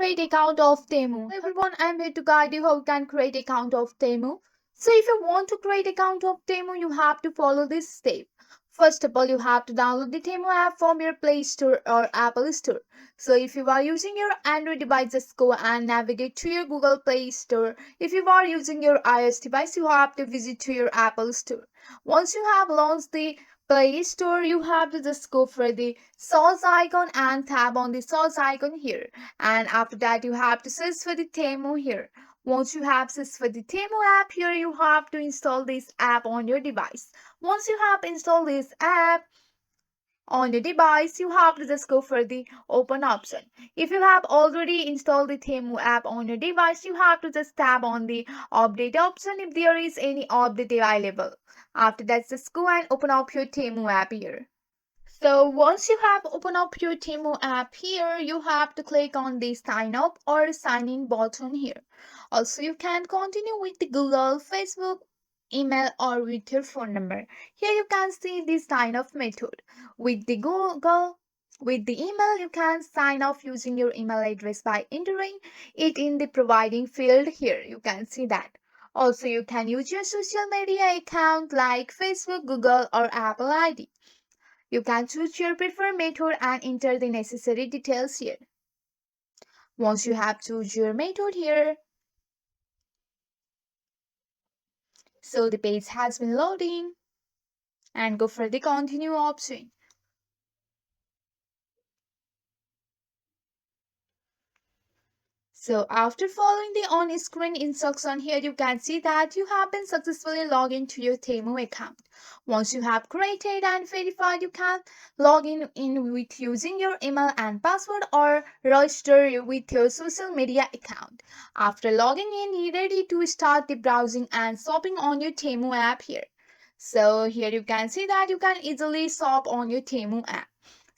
create account of Temu. Hello everyone, I'm here to guide you how you can create account of Temu. So if you want to create account of Temu, you have to follow this step. First of all, you have to download the Temu app from your Play Store or Apple Store. So if you are using your Android device, just go and navigate to your Google Play Store. If you are using your iOS device, you have to visit to your Apple Store. Once you have launched the Play Store, you have to just go for the source icon and tap on the source icon here. And after that, you have to search for the Temu here. Once you have searched for the Temu app here, you have to install this app on your device. Once you have installed this app on your device, you have to just go for the open option. If you have already installed the Temu app on your device, you have to just tap on the update option if there is any update available. After that, just go and open up your Temu app here. So once you have opened up your Temu app here, you have to click on the sign up or sign in button here. Also, you can continue with the Google, Facebook, email or with your phone number. Here you can see the sign up method. With the Google, with the email, you can sign off using your email address by entering it in the providing field here. You can see that. Also, you can use your social media account like Facebook, Google or Apple ID. You can choose your preferred method and enter the necessary details here. Once you have choose your method here, so the page has been loading and go for the continue option. So after following the on-screen instruction here, you can see that you have been successfully logged into your Temu account. Once you have created and verified, you can log in with using your email and password or register with your social media account. After logging in, you're ready to start the browsing and shopping on your Temu app here. So here you can see that you can easily shop on your Temu app.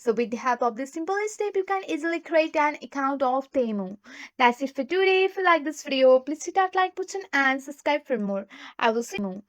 So with the help of this simple step, you can easily create an account of Temu. That's it for today. If you like this video, please hit that like button and subscribe for more. I will see you.